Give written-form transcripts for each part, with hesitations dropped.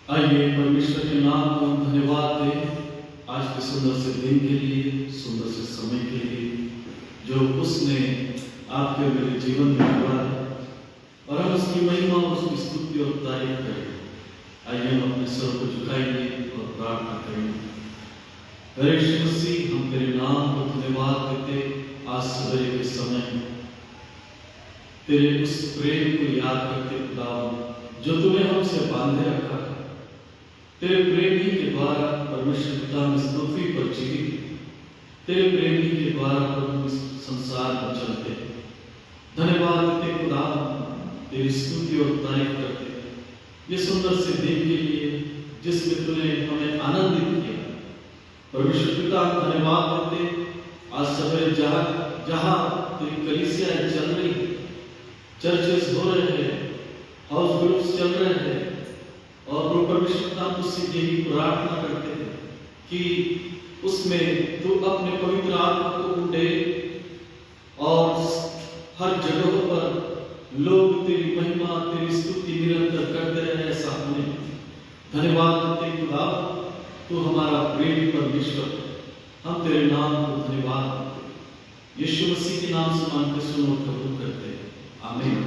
आइए परमेश्वर के नाम को हम धन्यवाद दें आज के सुंदर से दिन के लिए, सुंदर से समय के लिए जो उसने आपके मेरे जीवन में हुआ है, और हम उसकी महिमा और उसकी स्तुति और तारीफ करें। आइए हम अपने सर को झुकाएंगे और प्रार्थना करेंगे। हरे यीशु मसीह, हम तेरे नाम को धन्यवाद देते आज सवेरे के समय तेरे उस प्रेम को याद करते खुदा जो तुम्हें हमसे बांधे रखा है। तेरे प्रेमी के द्वारा परमेश्वर पिता में पृथ्वी पर जीवित, तेरे प्रेमी के द्वारा प्रभु इस संसार में चलते हैं। धन्यवाद देते खुदा, तेरी स्तुति और तारीफ करते ये सुंदर से दिन के लिए जिसमें तूने हमें आनंदित किया। परमेश्वर पिता धन्यवाद देते आज सवेरे जहाँ तेरी कलीसियाएं चल रही है, चर्चेस हो रहे हैं, हाउस ग्रुप्स चल रहे हैं, और परमेश्वर पिता तुझसे यही प्रार्थना करते हैं कि उसमें तू अपने पवित्र आत्मा को उड़े और हर जगहों पर लोग तेरी महिमा तेरी स्तुति निरंतर करते रहे। ऐसा होने धन्यवाद देते खुदा, तू हमारा प्रेमी परमेश्वर, हम तेरे नाम को धन्यवाद यीशु मसीह के नाम से मानते सुनो कबूल करते हैं, आमीन।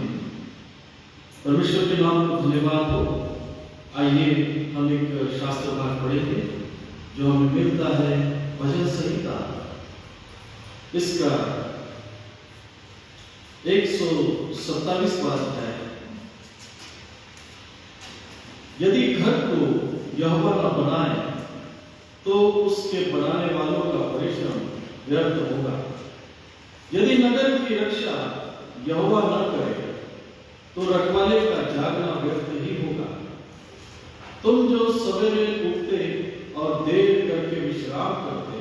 परमेश्वर के नाम को धन्यवाद हो। आइए हम एक शास्त्र भाग पढ़ेंगे जो हमें मिलता है भजन संहिता इसका 127वां अध्याय। यदि घर को यहोवा न बनाए तो उसके बनाने वालों का परिश्रम व्यर्थ होगा। यदि नगर की रक्षा यहोवा न करे तो रखवाले का जागना व्यर्थ ही होगा। तुम जो सवेरे उठते और देर करके विश्राम करते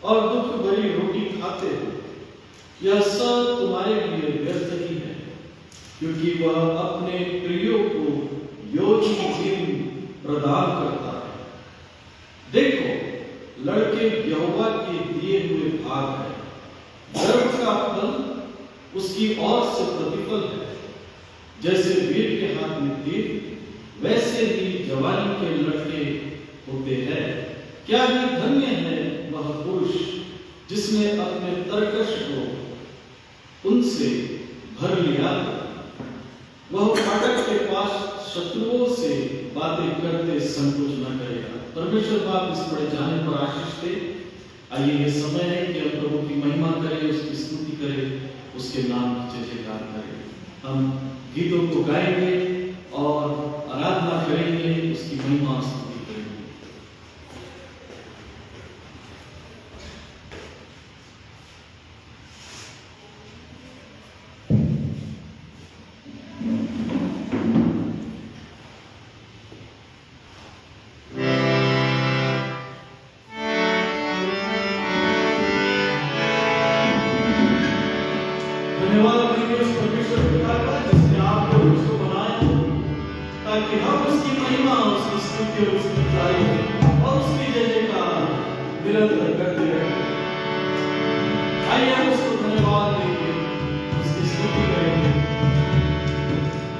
और दुख भरी रोटी खाते हो, यह सब तुम्हारे लिए व्यर्थ ही है, क्योंकि वह अपने प्रियों को योजना दिन प्रदान करता है। देखो, लड़के यहोवा के दिए हुए भाग है, गर्भ का फल उसकी ओर से प्रतिफल है। जैसे वीर के हाथ में तीर, वैसे ही जवानी के लड़के होते हैं। क्या ही धन्य है वह पुरुष जिसने अपने तरकश को उनसे भर लिया। वह फाटक के पास शत्रुओं से बातें करते संकोच न करेगा। परमेश्वर बाप इस पढ़े जाने पर आशीष दे। आइए ये समय है कि हम प्रभु की महिमा करें, उसकी स्तुति करें, उसके नाम की जयकार करें। हम गीतों को गाएंगे और आराधना करेंगे, उसकी महिमा स्तुति करेंगे। धन्यवाद परमेश्वर पिता का जिसने आपको उसको बनाया ताकि हम उसकी महिमा, उसकी स्तुति और उसकी तारीफ और उसकी जय जयकार निरंतर करते रहें। आइए हम उसको धन्यवाद देंगे, उसकी स्तुति करेंगे।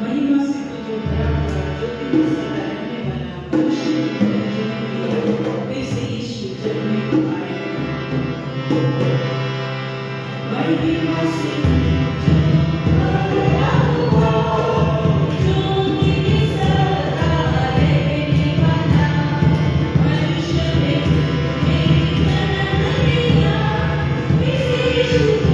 महिमा से तुझे भरा हुआ ज्योति में सदा रहने वाला परमेश्वर फिर से यीशु जग में आए। महिमा से Thank you.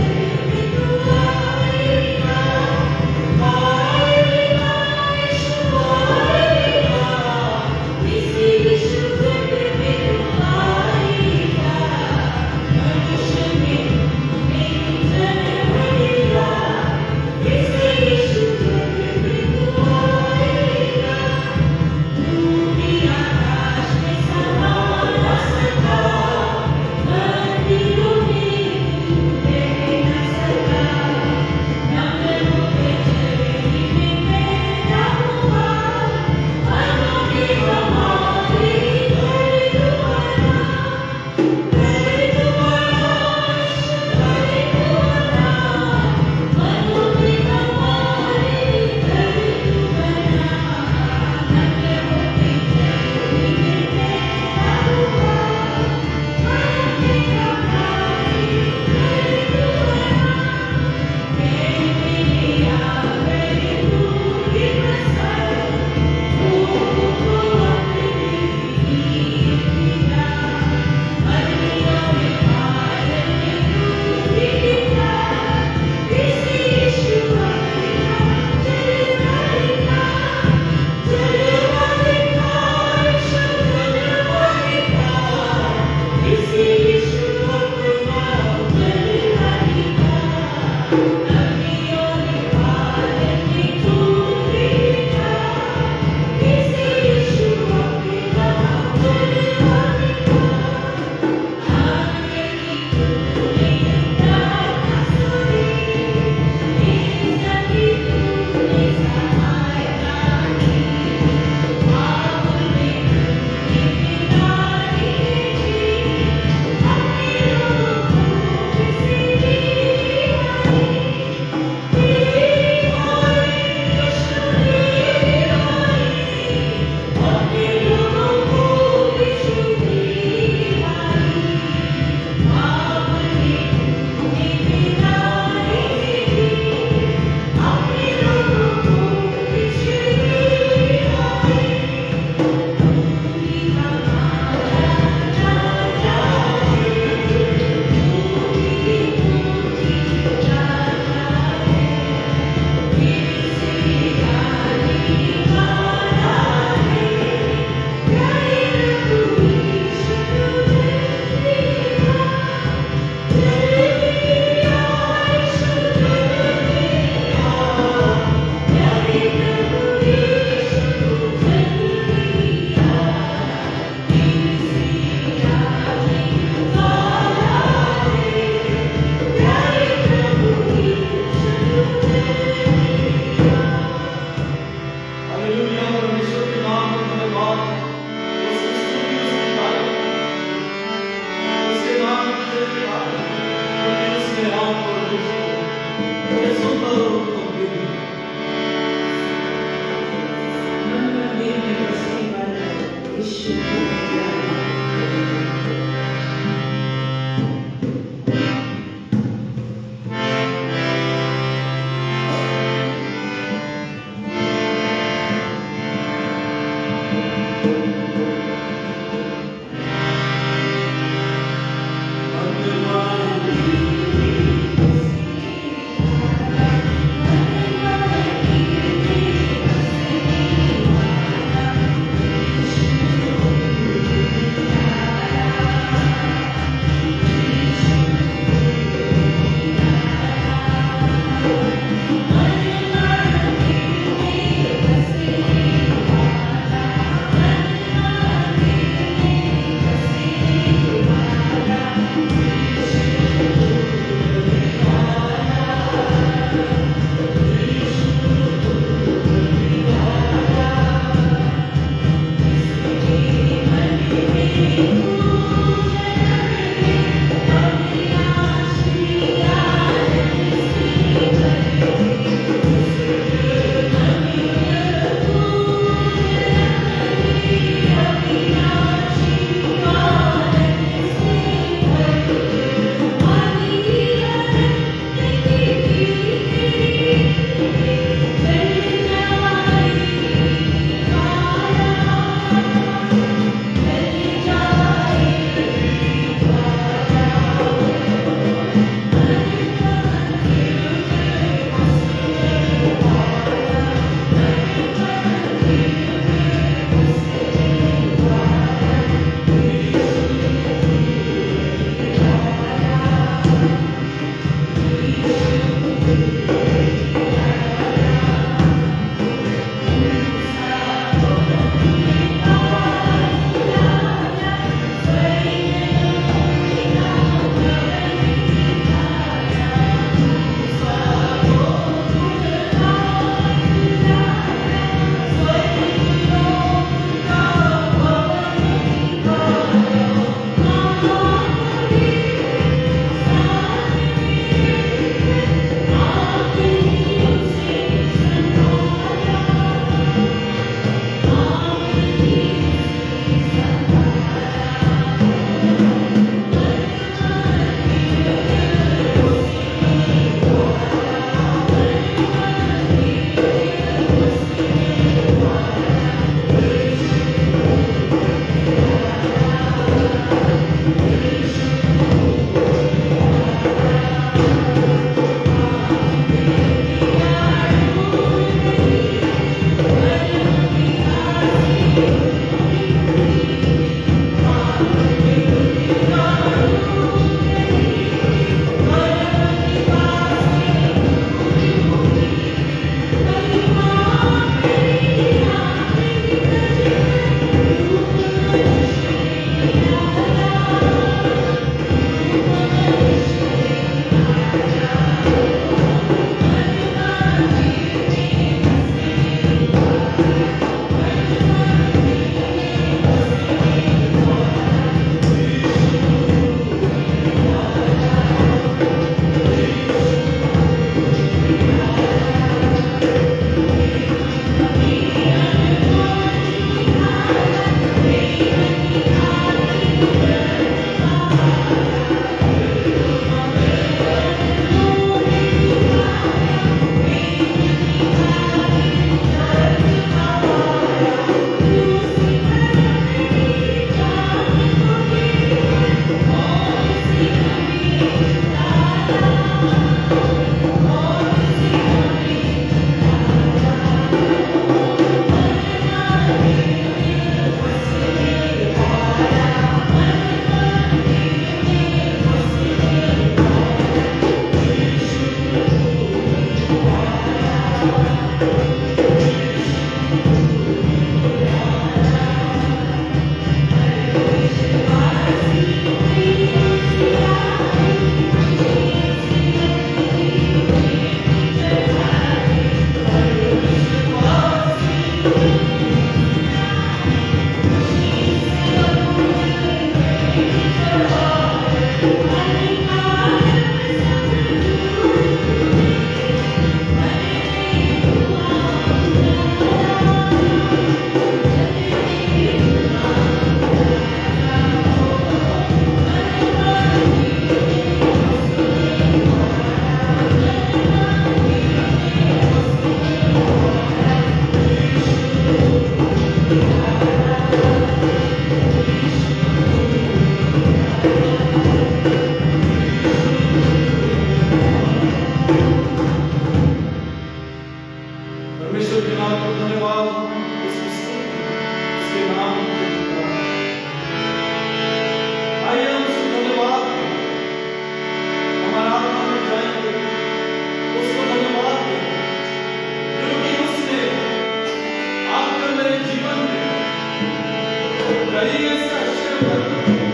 कई ऐसे आश्चर्य कर्म किए,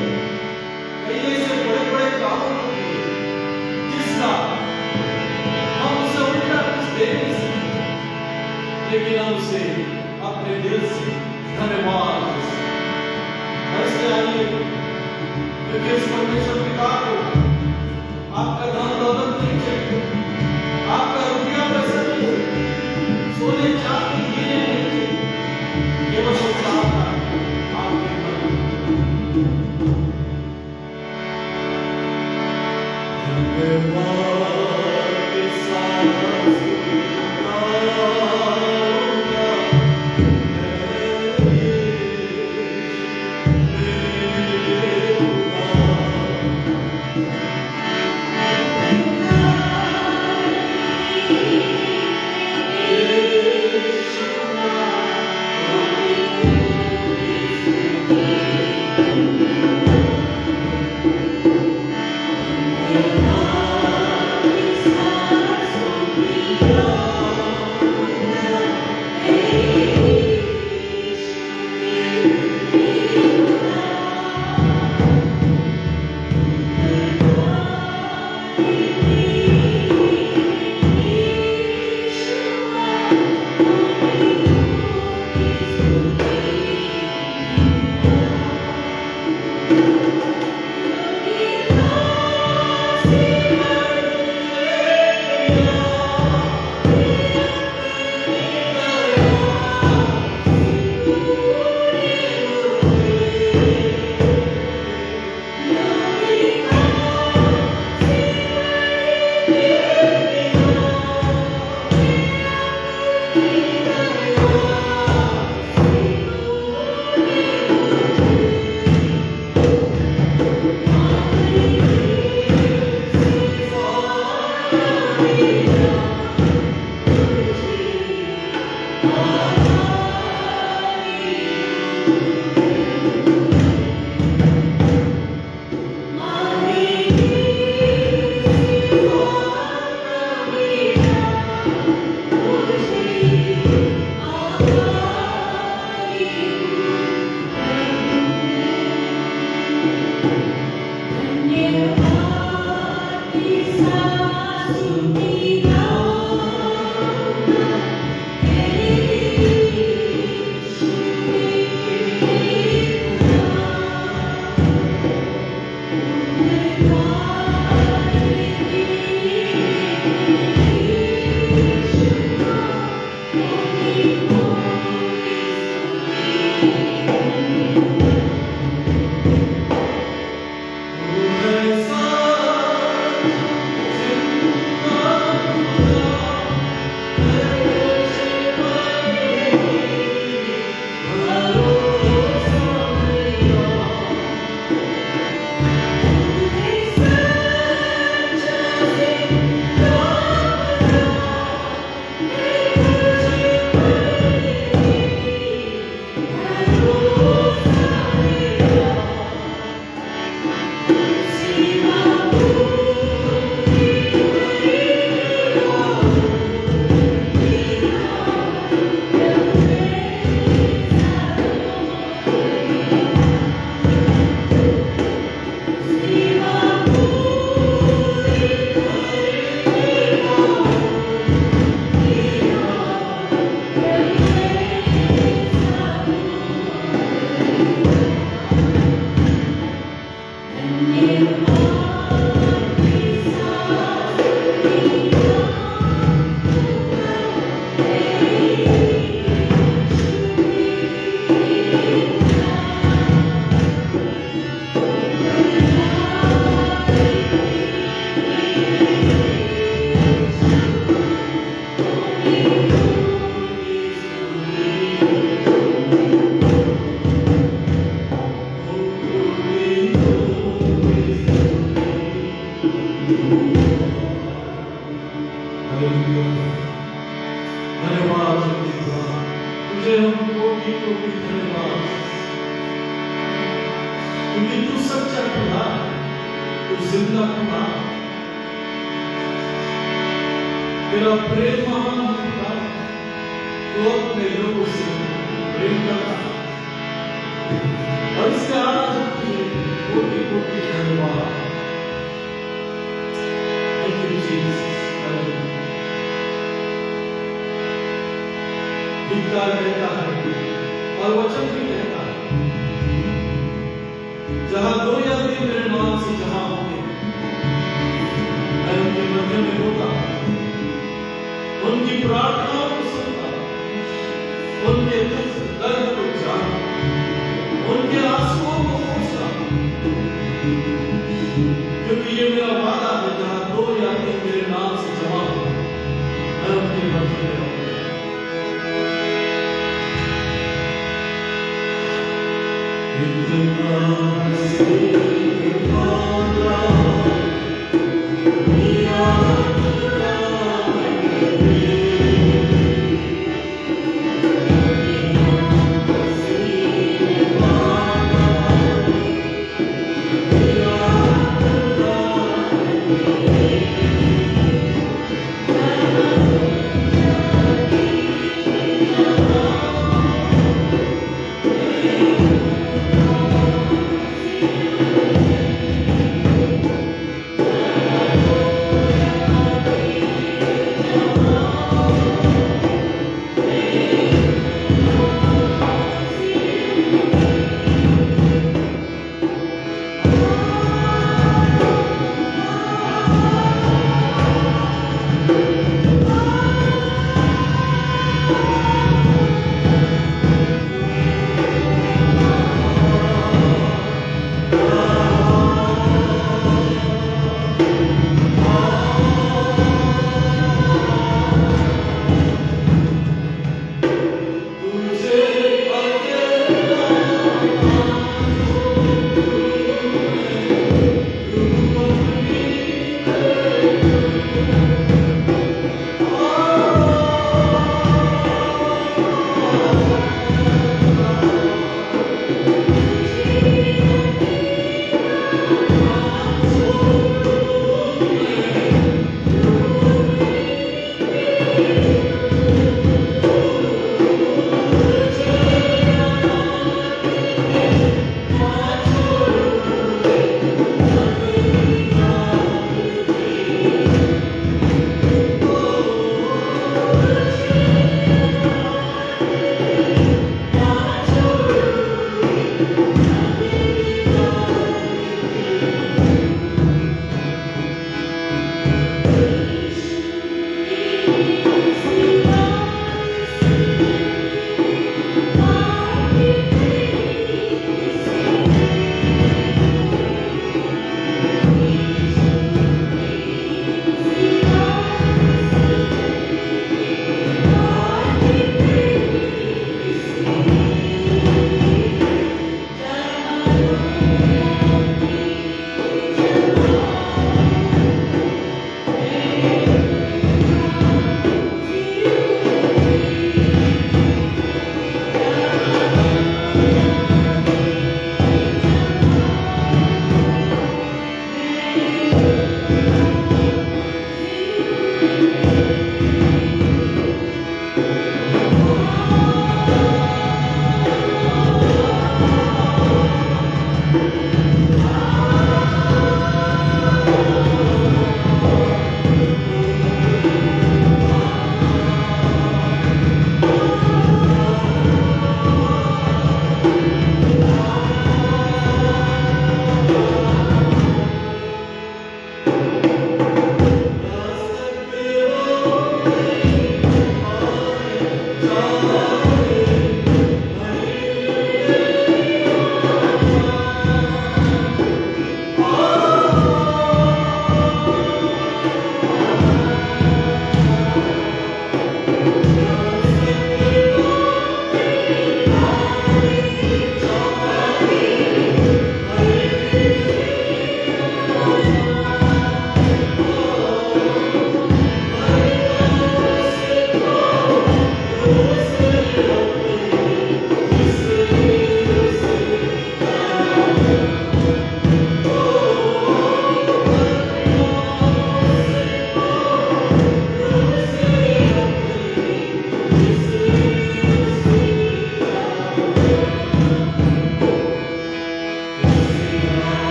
कई ऐसे बड़े बड़े कामों को किए जिसका हम उसे उल्टा कुछ दे नहीं सकते, लेकिन हम उसे अपने दिल से धन्यवाद दे सकते हैं। ऐसे आइए, क्योंकि इस परमेश्वर पिता को आपका धन दौलत नहीं चाहिए, आपका रुपया पैसा नहीं चाहिए, सोने चांदी हीरे नहीं चाहिए, केवल वो चाहता है आपके मन धन्यवाद के साथ धन्यवाद तुझे हम कोटि कोटि धन्यवाद, क्योंकि तू सच्चा खुदा, तू जिंदा खुदा, तेरा प्रेम महान खुदा, तू अपने लोगों से प्रेम करता है। गीतकार कहता है और वचन भी कहता है, जहां दो या तीन मेरे नाम से जमा होंगे, मैं उनके मध्य में होता, उनकी प्रार्थनाओं को सुनता, उनके दुख दर्द को जानता, उनके आंसुओं को पोंछता, क्योंकि ये मेरा वादा है, जहां दो या तीन मेरे नाम से जमा हो, मैं उनके मध्य में रहूंगा।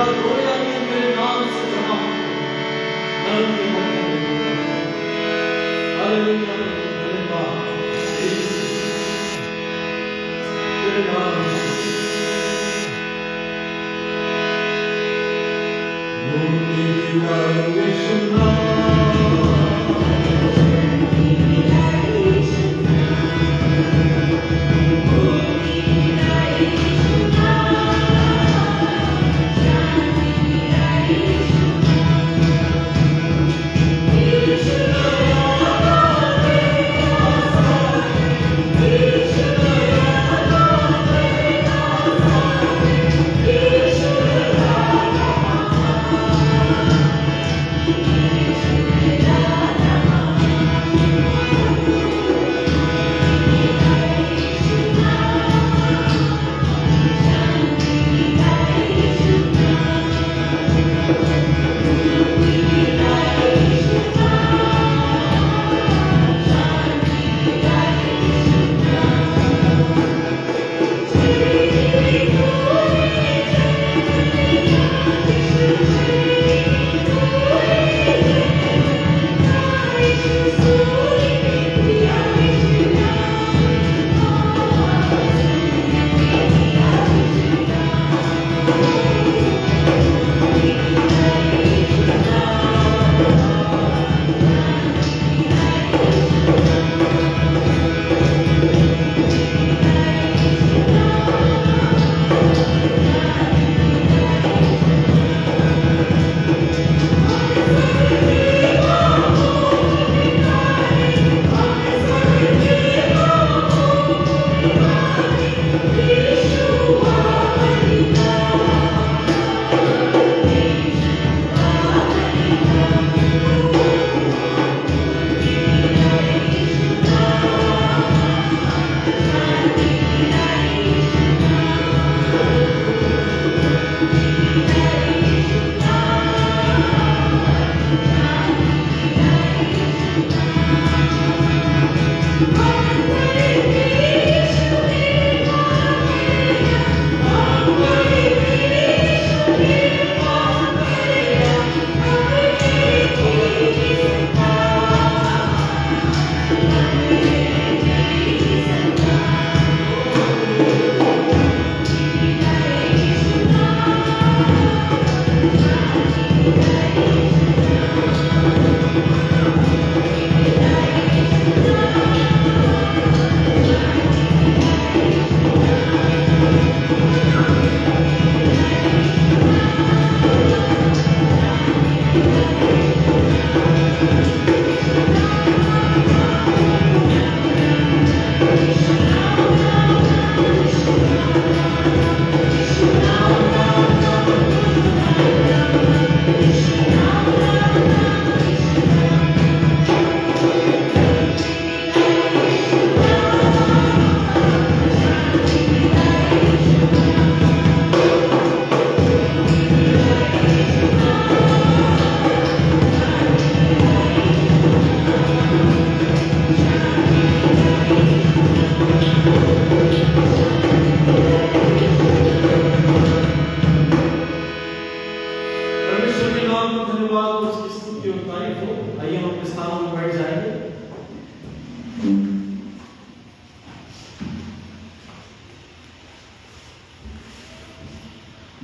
और रोया कि मेरे नाम से जमा होते मैं उनके मन में रहूंगा। हालेलुया, धन्यवाद यीशु, तेरे नाम मुक्ति दिलाए यीशु नाम।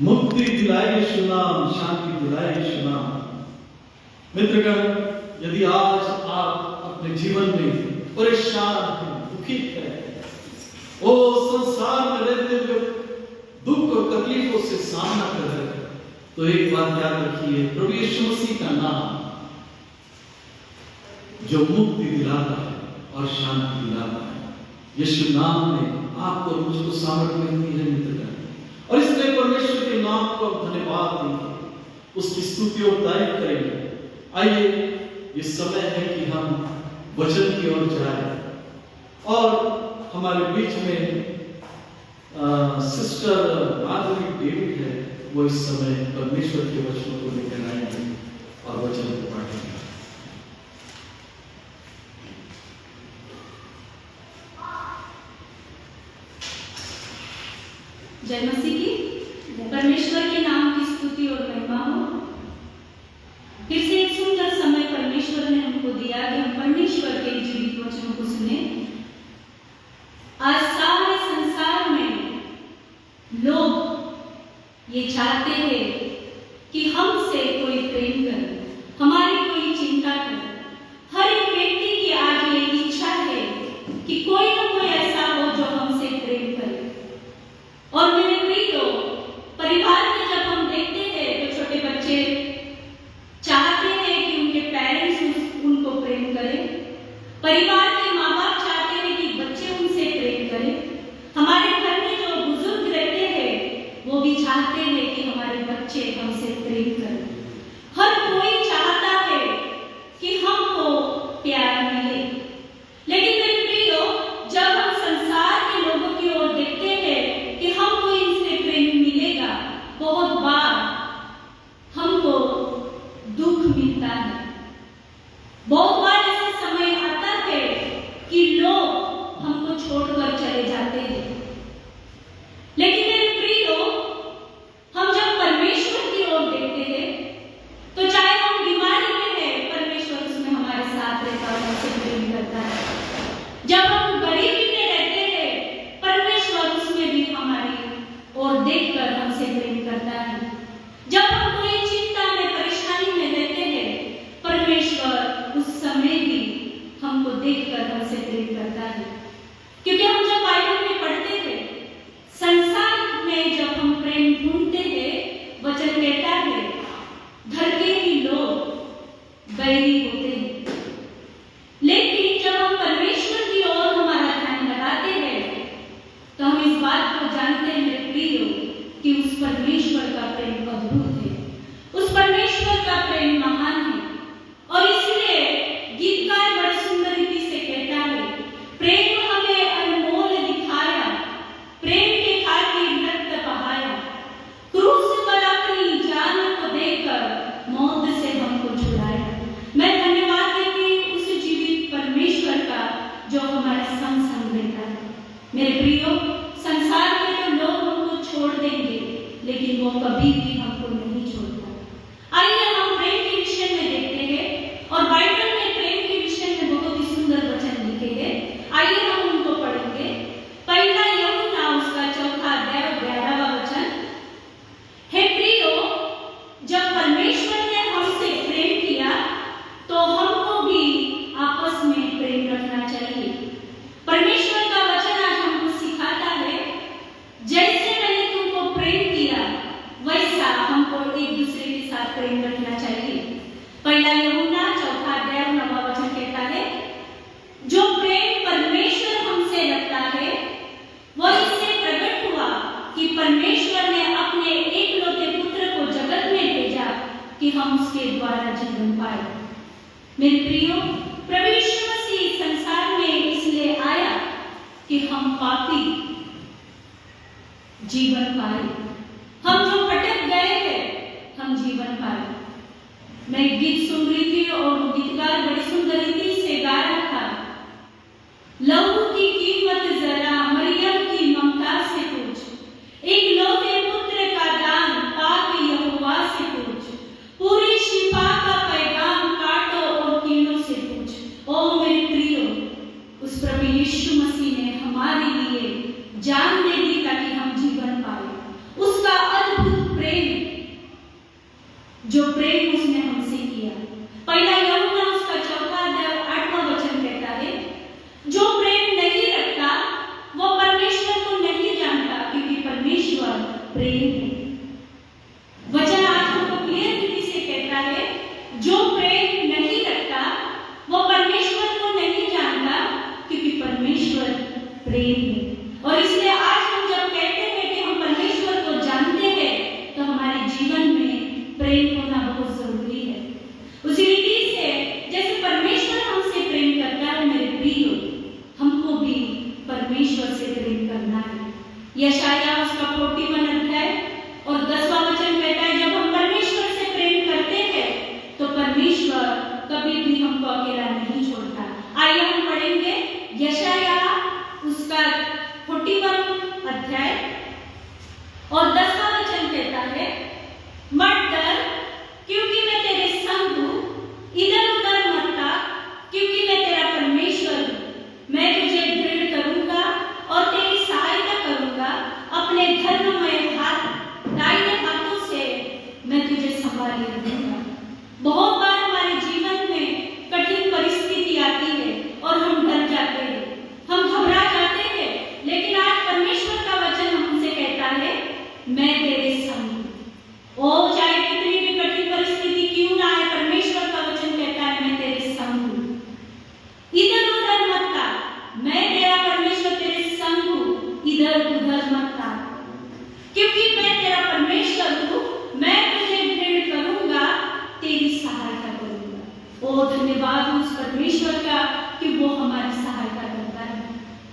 मुक्ति दिलाए यीशु नाम, शांति दिलाए यीशु नाम। मित्रगण, यदि आज आप अपने जीवन में परेशान हैं, दुखी हैं, ओ संसार में रहते हुए दुख और तकलीफों से सामना कर रहे हैं, तो एक बात याद रखिए, प्रभु यीशु मसीह का नाम जो मुक्ति दिलाता है और शांति दिलाता है, यीशु नाम में आपको और मुझको सामर्थ्य मिलती है मित्रगण। और इसलिए परमेश्वर के नाम को धन्यवाद देंगे, उसकी स्तुति और तारीफ करेंगे। आइए, ये समय है कि हम वचन की ओर जाएं और हमारे बीच में सिस्टर माधुरी डेविड है, वो इस समय परमेश्वर के वचनों को लेकर आएंगे और वचन को पढ़ेंगे। जय मसीह की। परमेश्वर के नाम की स्तुति और ये चाहते हैं कि हमसे कोई प्रेम करे, हमारी कोई चिंता करे। हर एक व्यक्ति की आज ये इच्छा है कि कोई ना कोई ऐसा हो जो हमसे प्रेम करे। और मेरे प्रियो, परिवार में जब हम देखते हैं तो छोटे बच्चे चाहते हैं कि उनके पेरेंट्स उनको प्रेम करें। परिवार के माँ बाप चाहते हैं कि बच्चे उनसे प्रेम करें। हमारे घर में जो बुजुर्ग रहते हैं वो भी चाहते हैं कि हमारे बच्चे हमसे प्रेम करें। हर कोई चाहता है कि हमको प्यार मिले। लेकिन मेरे प्रियो, जब हम संसार के लोगों की ओर देखते हैं कि हमको इनसे प्रेम मिलेगा, बहुत बार हमको दुख मिलता है। बहुत बार ऐसा समय आता है कि लोग हमको छोड़कर चले जाते हैं। लेकिन मेरे प्रियो, हम जब परमेश्वर की ओर देखते हैं तो चाहे हम बीमारी में हैं, परमेश्वर उसमें हमारे साथ रहता है, हमसे प्रेम करता है। जब हम गरीबी में रहते हैं, परमेश्वर उसमें भी हमारी ओर देखकर हमसे प्रेम करता है। जब हम कोई चिंता में, परेशानी में रहते हैं, परमेश्वर उस समय भी हमको देखकर हमसे प्रेम करता है। क्योंकि हम जब बाइबल में पढ़ते हैं, संसार में जब हम प्रेम ढूंढते हैं, वचन कहता है घर के ही लोग बैरी होते हैं। लेकिन जब हम परमेश्वर की ओर हमारा ध्यान लगाते हैं तो हम इस बात को जानते हैं मेरे प्रियो कि उस परमेश्वर का प्रेम अद्भुत है, उस परमेश्वर का प्रेम महान है। और इसलिए गीतकार बड़ी सुंदर रीति से कहता है, प्रेम हमें अनमोल दिखाया, प्रेम के खातिर रक्त बहाया, क्रूस पर अपनी जान को देकर मौत से हमको छुड़ाया। मैं धन्यवाद देती हूँ उस जीवित परमेश्वर का जो हमारे संग संग रहता है। मेरे प्रियो, संसार में तो लोग हमको छोड़ देंगे, लेकिन वो कभी भी हमको नहीं छोड़ता। आइए हम प्रेम के विषय में देखते हैं, और बाइबल में प्रेम के विषय में बहुत ही सुंदर वचन लिखे हैं। आइए हम उनको पढ़ेंगे। पहला यूहन्ना उसका 4 अध्याय 11वां वचन। हे प्रियो, जब परमेश्वर ने हमसे प्रेम किया तो हमको भी आपस में प्रेम रखना चाहिए। परमेश्वर का वचन आज हमको सिखाता है, जैसे मैंने तुमको प्रेम किया वैसा हमको एक दूसरे के साथ प्रेम रखना चाहिए। पहला यूहन्ना 4 अध्याय 9वां वचन कहता है, जो प्रेम परमेश्वर हमसे रखता है वो इससे प्रकट हुआ कि परमेश्वर ने अपने एकलौते पुत्र को जगत में भेजा कि हम उसके द्वारा जीवन पाए। मेरे प्रियो, प्रभु यीशु मसीह संसार में इसलिए आया कि हम पापी जीवन पाए, हम जो भटक गए हैं हम जीवन पाए। मैं गीत सुन रही थी और गीतकार बड़ी सुंदर रीति से गा रहा था, लहू की कीमत जरा मरियम की ममता से पूछ, एक लौते पुत्र का दान पाक यहोवा से पूछ, पूरी शिफा का पैगाम काटो और कीड़ों से पूछ। ओ मेरे प्रियो, उस प्रभु यीशु मसीह ने हमारे लिए जान दे दी ताकि हम जीवन पाए। उसका अद्भुत प्रेम, जो प्रेम उसने हमसे किया। पहला यूहन्ना उसका 4 अध्याय 8वां वचन कहता है, जो प्रेम नहीं रखता वो परमेश्वर को नहीं जानता, क्योंकि परमेश्वर प्रेम है। वचन आज हमको क्लियर रीति से कहता है, जो प्रेम नहीं रखता वो परमेश्वर को नहीं जानता, क्योंकि परमेश्वर प्रेम है। और इसलिए आज हम जब कहते हैं कि हम परमेश्वर को जानते हैं तो हमारे जीवन में प्रेम होना बहुत जरूरी है। उसी रीति से संग हूँ। ओ चाहे कितनी भी कठिन परिस्थिति क्यों ना आए, परमेश्वर का वचन कहता है मैं तेरे संग हूँ। इधर उधर मत ताक, मैं तेरा परमेश्वर तेरे संग हूँ, इधर उधर मत ताक, क्योंकि मैं तेरा परमेश्वर हूँ, मैं तुझे दृढ़ करूंगा, तेरी सहायता करूंगा। ओ धन्यवाद उस परमेश्वर का कि वो हमारी सहायता करता है।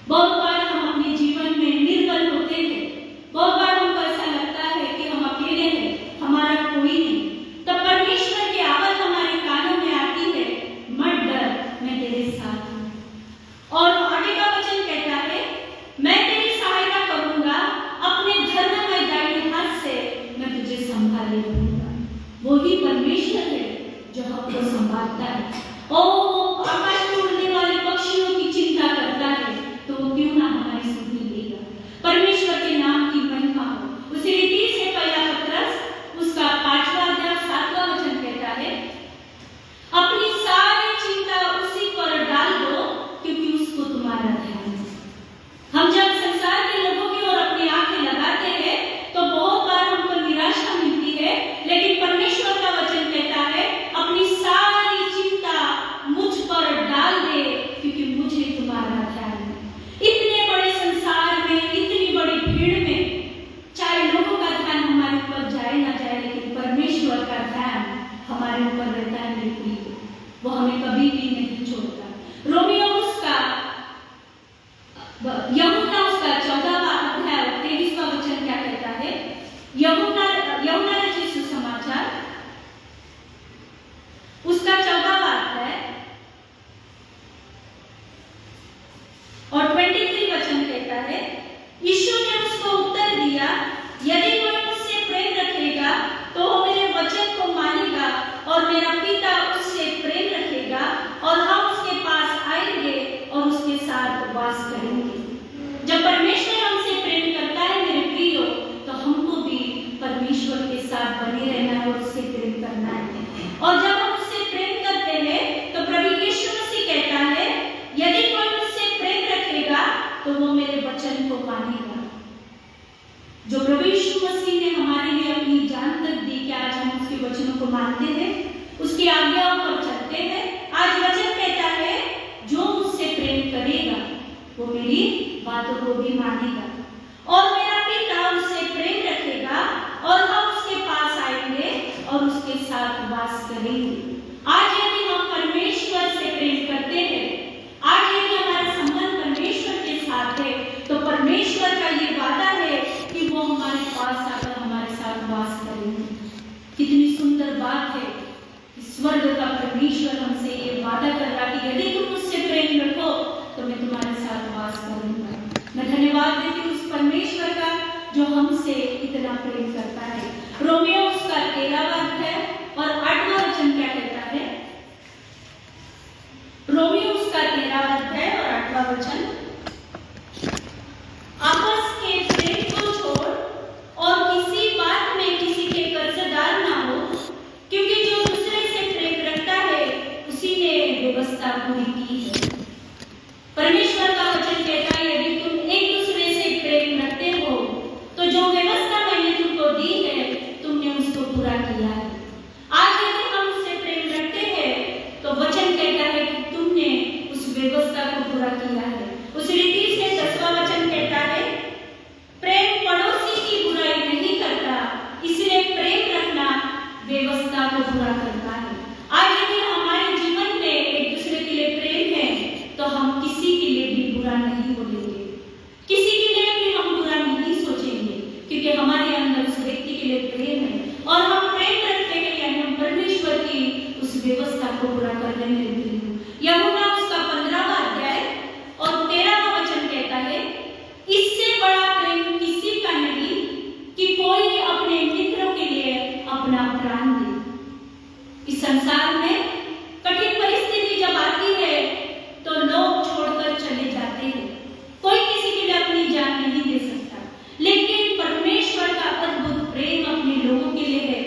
बहुत बार हम अपने जीवन में निर्बल होते हैं, बहुत बार हमको ऐसा लगता है कि हम अकेले हैं, हमारा कोई नहीं, तब परमेश्वर की आवाज हमारे कानों में आती है, मत डर, मैं तेरे साथ हूँ। और आगे का वचन कहता है मैं तेरी सहायता करूंगा, अपने धर्ममय दाहिने हाथ से मैं तुझे संभाले रहूंगा। वही परमेश्वर है जो हमको संभालता है। ओ आकाश में उड़ने वाले पक्षियों की चिंता करता है, तो वो क्यों ना हमारी सुधि लेगा। परमेश्वर के नाम की महिमा हो। उसी रीति से पहला पत्रस उसका 5वां अध्याय 7वां वचन कहता है अपनी सारी चिंता उसी पर डाल दो, क्योंकि उसको तुम्हारा ध्यान है। हम जब संसार के लोगों की ओर अपनी आंखें लगाते हैं तो बहुत बार हमको निराशा मिलती है, लेकिन परमेश्वर का वचन कहता है अपनी सारी चिंता मुझ पर डाल दे, क्योंकि मुझे तुम्हारा ध्यान है। इतने बड़े संसार में, इतनी बड़ी भीड़ में, चाहे लोगों का ध्यान हमारे ऊपर जाए ना जाए, लेकिन परमेश्वर का ध्यान हमारे ऊपर रहता है। मेरे प्रिय, वो हमें कभी भी नहीं छोड़ता। रोमियो उसका यूहन्ना उसका 14वां अध्याय 23वां वचन क्या कहता है? यूहन्ना रचित सुसमाचार उसका 14वां अध्याय और 23 वचन कहता है यीशु ने उसको उत्तर दिया, यदि कोई मुझसे प्रेम रखेगा तो वो मेरे वचन को मानेगा, और मेरा पिता उससे प्रेम रखेगा, और हम उसके पास आएंगे और उसके साथ वास करेंगे। जब परमेश्वर हमसे प्रेम करता है मेरे प्रियो, तो हमको भी परमेश्वर के साथ बने रहना है और उससे प्रेम करना है। और जब हम उससे प्रेम करते हैं तो प्रभु यीशु मसीह कहता है यदि कोई मुझसे प्रेम रखेगा तो वो मेरे वचन को मानेगा। जो प्रभु यीशु मसीह ने हमारे लिए अपनी जान तक दी कि आज हम उसके वचनों को मानते हैं, उसकी आज्ञाओं पर चलते हैं। आज वचन कहता है जो मुझसे प्रेम करेगा वो मेरी बातों को भी मानेगा, और मेरा पिता उससे प्रेम रखेगा, और हम उसके पास आएंगे और उसके साथ वास करेंगे। आज यदि हम परमेश्वर से प्रेम करते हैं, आज यदि हमारा संबंध परमेश्वर के साथ है, तो परमेश्वर का ये वादा है कि वो हमारे पास आकर हमारे साथ वास करेंगे। कितनी सुंदर बात है कि स्वर्ग का परमेश्वर हमसे ये वादा कर रहा कि यदि तुम मुझसे प्रेम रखो तो मैं तुम्हारे साथ वास करूंगा। मैं धन्यवाद देती हूँ उस परमेश्वर का जो हमसे इतना प्रेम करता है। रोमियो उसका 13वां अध्याय और 8वां वचन क्या कहता है? रोमियो उसका 13वां अध्याय और 8वां वचन, आपस के प्रेम को छोड़ और किसी बात में किसी के कर्जदार ना हो, क्योंकि जो दूसरे से प्रेम रखता है उसी ने व्यवस्था पूरी की है। परमेश्वर का वचन कहता है यदि तुम एक दूसरे से प्रेम रखते हो तो जो व्यवस्था मैंने तुमको दी है तुमने उसको पूरा किया है। आज यदि हम उससे प्रेम रखते हैं तो वचन कहता है कि तुमने उस व्यवस्था को पूरा किया है। उस रीति से 10वां वचन कहता है प्रेम पड़ोसी की बुराई नहीं करता, इसलिए प्रेम रखना व्यवस्था को पूरा करता है। आज यदि हमारे जीवन में एक दूसरे के लिए प्रेम है तो हम किसी के लिए भी बुरा नहीं बोलेंगे, किसी के लिए भी हम बुरा नहीं सोचेंगे, क्योंकि हमारे अंदर उस व्यक्ति के लिए प्रेम है और हम प्रेम रखते हैं, यानी हम परमेश्वर की उस व्यवस्था को पूरा करने में लगे हैं। यूहन्ना उसका 15वां अध्याय और 13वां वचन कहता है इससे बड़ा प्रेम किसी का नहीं कि कोई अपने मित्रों के लिए अपना प्राण दे। इस संसार में कठिन परिस्थिति जब आती है तो लोग छोड़कर चले जाते हैं, कोई किसी के लिए अपनी जान नहीं दे सकता, लेकिन परमेश्वर का अद्भुत प्रेम अपने लोगों के लिए है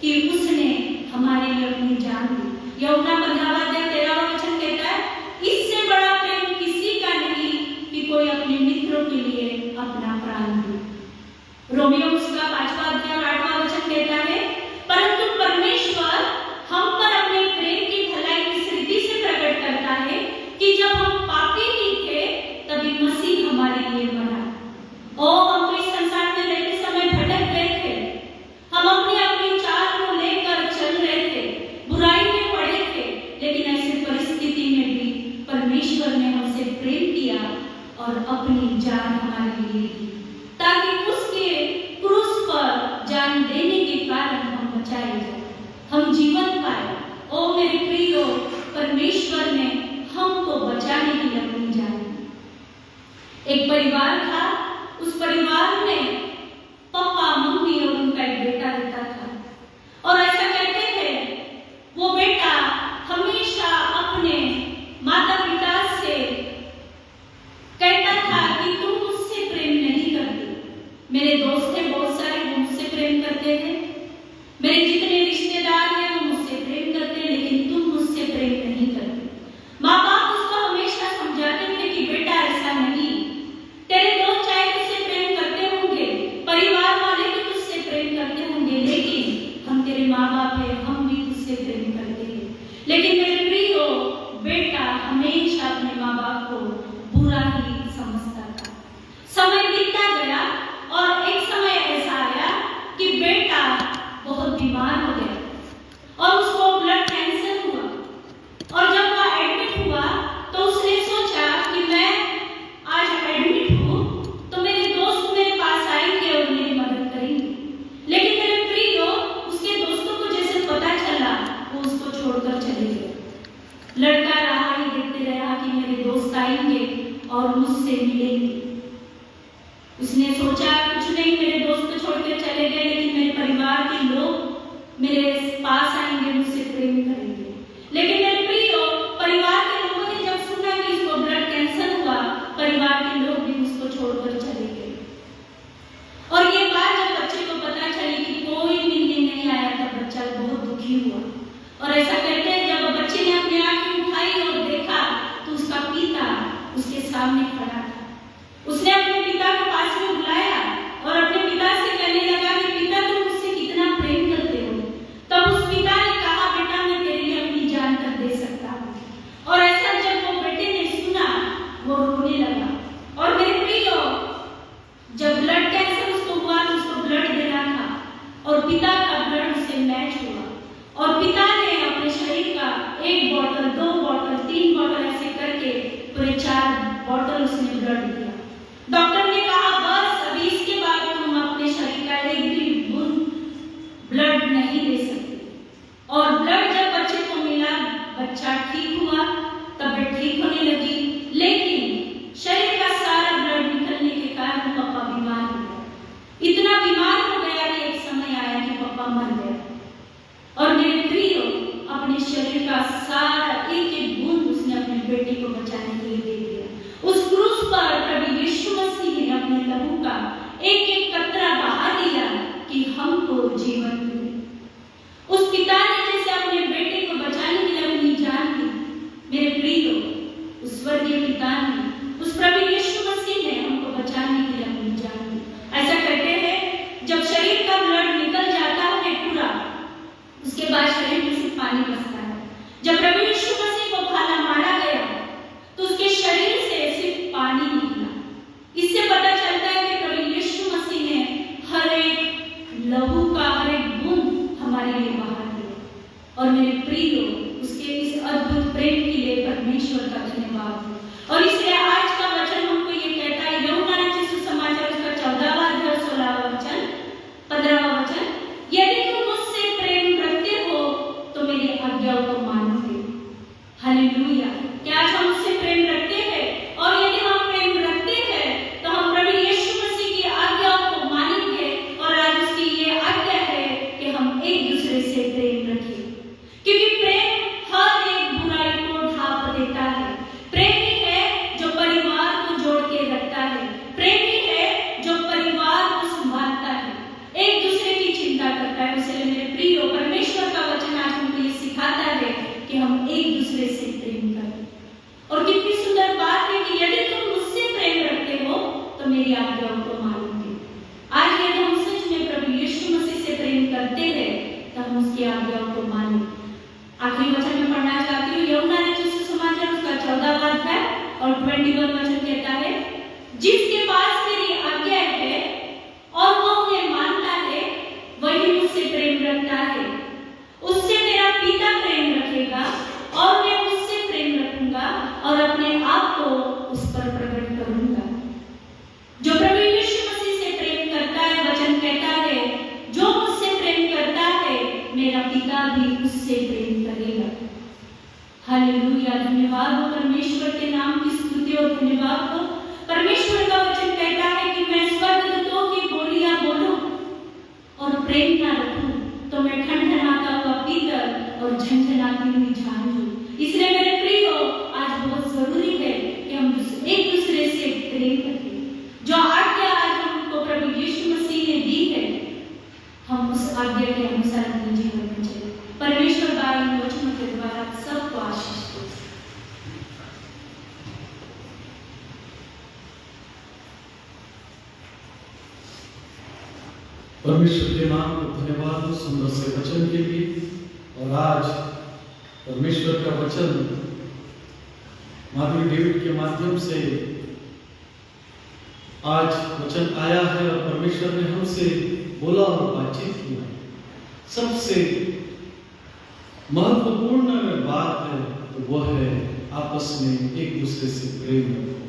कि उसने हमारे लिए अपनी जान दी। यूहन्ना 15वां अध्याय 13वां वचन कहता है इससे बड़ा प्रेम किसी का नहीं कि कोई अपने मित्रों के लिए अपना प्राण दे। रोमियो उसका 5वां अध्याय जीवन पाए। ओ मेरे प्रियो, परमेश्वर ने हमको बचाने के लिए अपनी जान दी। एक परिवार था, उस परिवार में पापा, मम्मी और उनका एक बेटा रहता था। और ऐसा कहते हैं वो बेटा हमेशा अपने माता पिता से कहता था कि तुम मुझसे प्रेम नहीं करते। मेरे दोस्त थे बहुत सारे, वो मुझसे प्रेम करते थे, मेरे जितने रिश्तेदार हैं वो मुझसे प्रेम करते हैं, लेकिन तुम मुझसे प्रेम नहीं करते। माँ बाप उसको हमेशा समझाते थे कि बेटा ऐसा नहीं, तेरे दोस्त चाहे तुझसे प्रेम करते होंगे, परिवार वाले भी तुझसे प्रेम करते होंगे, लेकिन हम तेरे माँ बाप हैं, हम भी तुझसे प्रेम करते हैं। लेकिन मेरे प्रियो, बेटा हमेशा अपने माँ बाप को बुरा ही समझता था। समय बीतता गया और एक समय ऐसा आया कि बेटा बहुत बीमार हो गया और उसको ब्लड कैंसर हुआ। और जब वह एडमिट हुआ तो उसने सोचा कि मैं आज एडमिट हूँ तो मेरे दोस्त मेरे पास आएंगे और मेरी मदद करेंगे। लेकिन मेरे प्रियो, उसके दोस्तों को जैसे पता चला वो उसको छोड़कर चले गए। लड़का रहा ही देखते रहा कि मेरे दोस्त आएंगे और मुझसे मिलेंगे। उसने सोचा कुछ नहीं, मेरे दोस्त छोड़कर चले गए, लेकिन मेरे परिवार के लोग मेरे पास आएंगे, मुझसे प्रेम करेंगे। लेकिन मेरे प्रियो, परिवार के लोगों ने जब सुना कि इसको ब्लड कैंसर हुआ, परिवार के लोग भी उसको छोड़कर चले गए। और ये बात जब बच्चे को पता चली कि कोई मिलने नहीं आया, तब बच्चा बहुत दुखी हुआ। और ऐसा कहते हैं जब बच्चे ने अपनी आंखें उठाई और देखा तो उसका पिता उसके सामने खड़ा था। उसने अपने पिता को पास में बुलाया और अपने पिता से कहने लगा कि पिता, तुम मुझसे कितना प्रेम करते हो। तब उस पिता ने कहा, बेटा मैं तेरे लिए अपनी जान कर दे सकता हूँ। और ऐसा जब वो बेटे ने सुना, वो रोने लगा। और मेरे प्रियो, जब ब्लड कैंसर उसको हुआ तो उसको ब्लड देना था और पिता का ब्लड उससे मैच हुआ। और पिता ने अपने शरीर का 1 बॉटल, 2 बॉटल, 3 बॉटल ऐसे करके पूरे 4 बॉटल उसने ब्लड दिया। डॉक्टर ने कहा बस अभी इसके बाद तुम अपने शरीर का 1 भी बूंद ब्लड नहीं ले सकते। और ब्लड जब बच्चे को मिला, बच्चा ठीक हुआ, तबीयत ठीक होने लगी, लेकिन शरीर का सारा ब्लड निकलने के कारण पापा बीमार हो गया। इतना बीमार हो गया कि एक समय आया कि पापा मर गया। और मेरे प्रियो, अपने शरीर का सारा 1-1 बूंद उसने अपने बेटे को बचाने के लिए दे दिया। उस क्रूस पर प्रभु यीशु मसीह ने अपने लहू का 1-1 कतरा बहा दिया कि हमको जीवन मिले। उस पिता ने जैसे अपने बेटे को बचाने के लिए अपनी जान दी, मेरे प्रियो, उस स्वर्गीय पिता ने, उस प्रभु यीशु मसीह ने हमको बचाने के लिए अपनी जान दी। ऐसा कहते हैं जब शरीर का ब्लड निकल जाता है पूरा, उसके बाद शरीर में सिर्फ पानी बचता है। जब प्रभु यीशु मसीह को भाला मारा गया तो उसके शरीर से सिर्फ पानी निकला। इससे पता चलता है कि प्रभु यीशु मसीह ने हर एक लहू का हर एक बूंद हमारे लिए बहा दिया। और मेरे प्रियो, उसके इस अद्भुत प्रेम के लिए परमेश्वर का धन्यवाद। और इसलिए आज का वचन हमको ये कहता है, यूहन्ना रचित सुसमाचार उसका 14वां अध्याय 16वां वचन, 15वां वचन, यदि तुम मुझसे प्रेम रखते हो तो मेरी आज्ञाओं को मानोगे। हालेलुया। क्या आज हम उससे प्रेम रखते हैं? और यदि हम प्रेम रखते हैं तो हम प्रभु यीशु मसीह की आज्ञाओं को मानेंगे। और आज उसकी ये आज्ञा है कि हम एक दूसरे से प्रेम रखें, क्योंकि प्रेम हर एक बुराई को ढांप देता है। प्रेम ही है जो परिवार को जोड़ के रखता है। प्रेम ही है जो परिवार को संभालता है, एक दूसरे की चिंता करता है। इसलिए मेरे प्रियो, परमेश्वर का वचन आज हमको ये सिखाता है कि हम एक दूसरे से प्रेम करें। और कितनी सुंदर बात है कि यदि तुम मुझसे प्रेम रखते हो तो मेरी आज्ञाओं को मानोगे। आज यदि हम सच में प्रभु यीशु मसीह से प्रेम करते हैं तो हम उसकी आज्ञाओं को मानें। आखिरी वचन में पढ़ना चाहती हूँ, यूहन्ना रचित सुसमाचार उसका 14वां अध्याय और 21वां वचन कहता है, जिसके पास मेरी आज्ञा है और वो उन्हें मानता है, वही मुझसे प्रेम रखता है। उससे मेरा पिता प्रेम रखेगा और मैं उससे प्रेम रखूंगा और अपने आप को उस पर प्रकट करूंगा। जो प्रभु यीशु मसीह से प्रेम करता है, वचन कहता है, जो मुझसे प्रेम करता है, मेरा पिता भी मुझसे प्रेम करेगा। हालेलुया, धन्यवाद हो परमेश्वर के नाम की स्तुति और धन्यवाद हो। परमेश्वर का वचन कहता है कि मैं स्वर्गदूतों की बोलियां बोलूं और प्रेम ना रखूं तो मैं ठनठनाता हुआ पीतल और झंझनाती हुई झांझ हूं। इसलिए मेरे प्रियो, आज बहुत जरूरी है कि हम एक दूसरे से प्रेम करें। जो आज्ञा आज हमको प्रभु यीशु मसीह ने दी है, हम उस आज्ञा के अनुसार अपने जीवन में चलें। परमेश्वर बार इन वचनों के द्वारा सबको आशीष दे। परमेश्वर के नाम को धन्यवाद हो सुंदर से वचन के लिए। और आज परमेश्वर का वचन माधुरी डेविड के माध्यम से आज वचन आया है और परमेश्वर ने हमसे बोला और बातचीत की है। सबसे महत्वपूर्ण अगर बात है तो वह है आपस में एक दूसरे से प्रेम रखो।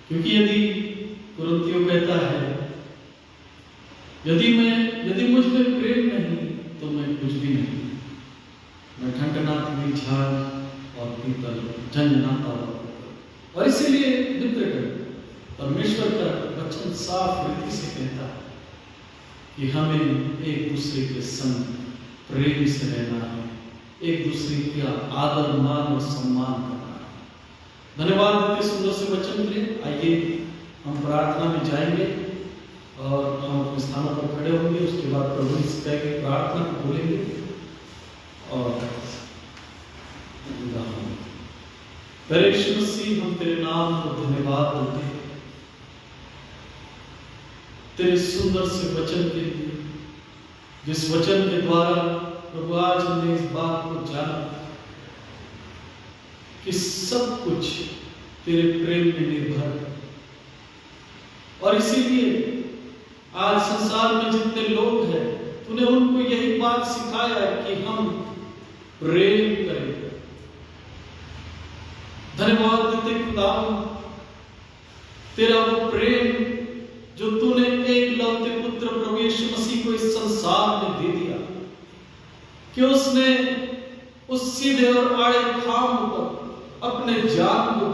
क्योंकि यदि कुरिन्थियों कहता है, यदि मुझ में प्रेम नहीं तो मैं कुछ भी नहीं, मैं ठनठनाती हुई झांझ और पीतल झंझनाता हुआ। और इसीलिए मित्रगण, परमेश्वर का वचन साफ रीति से कहता है कि हमें एक दूसरे के संग प्रेम से रहना है, एक दूसरे का आदर मान और सम्मान करना है। धन्यवाद देते सुंदर से वचन के लिए। आइए हम प्रार्थना में जाएंगे और हम अपने स्थानों पर खड़े होंगे। उसके बाद प्रभु इसका की प्रार्थना को बोलेंगे और तेरे यीशु मसीह, हम तेरे नाम को धन्यवाद देते हैं तेरे सुंदर से वचन के लिए, जिस वचन के द्वारा प्रभु आज हमने इस बात को जाना कि सब कुछ तेरे प्रेम में निर्भर है। और इसीलिए आज संसार में जितने लोग हैं, तूने उनको यही बात सिखाया कि हम प्रेम करें। धन्यवाद देते खुदा, तेरा वो प्रेम जो तूने एक लौते पुत्र प्रभु यीशु मसीह को इस संसार में दे दिया, कि उसने उस सीधे और आड़े खाम पर अपने जान को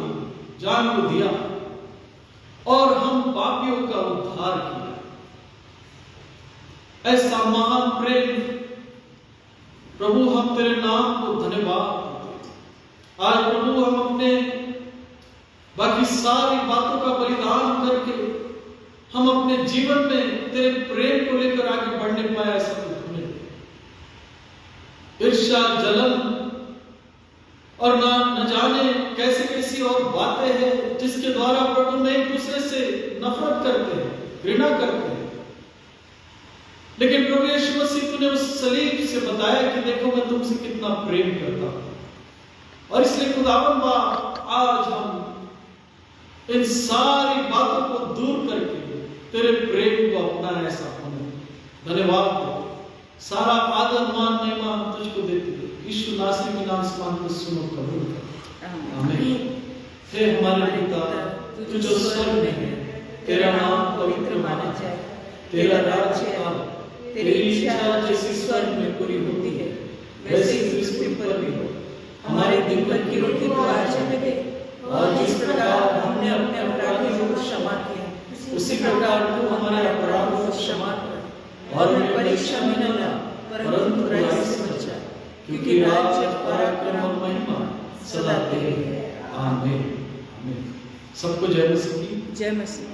दिया और हम पापियों का उद्धार किया। ऐसा महान प्रेम प्रभु, हम तेरे नाम को धन्यवाद देते। आज प्रभु हम अपने बाकी सारी बातों का बलिदान करके हम अपने जीवन में तेरे प्रेम को लेकर आगे बढ़ने पाए, ऐसा कुछ नहीं। ईर्ष्या, जलन और न जाने कैसे कैसी और बातें हैं जिसके द्वारा प्रभु में एक दूसरे से नफरत करते हैं, घृणा करते हैं। लेकिन प्रभु यीशु मसीह, तूने उस सलीब से बताया कि देखो मैं तुमसे कितना प्रेम करता हूं। और इसलिए खुदावंद, आज हम इन सारी बातों को दूर करके तेरे प्रेम को अपना ऐसा होने धन्यवाद। सारा आदर मान महिमा हम तुझको देते हैं। यीशु नासरी के नाम से मांगते सुनो, कबूल कर। आमीन। हे हमारे पिता, तू जो स्वर्ग में है, तेरा नाम पवित्र माना जाए, तेरा राज्य आए, तेरी इच्छा जैसे स्वर्ग में पूरी होती है वैसे ही पृथ्वी पर भी हो। हमारे दिन भर की रोटी तो आज हमें दे, और जिस प्रकार हमने अपने अपराधियों को क्षमा किया, उसी प्रकार तू हमारे अपराधों को क्षमा कर, और हमें परीक्षा में न ला, परंतु बुराई से बचा, क्योंकि राज्य, पराक्रम और महिमा सदा तेरी है। आमीन। सबको जय मसीह की। जय मसीह।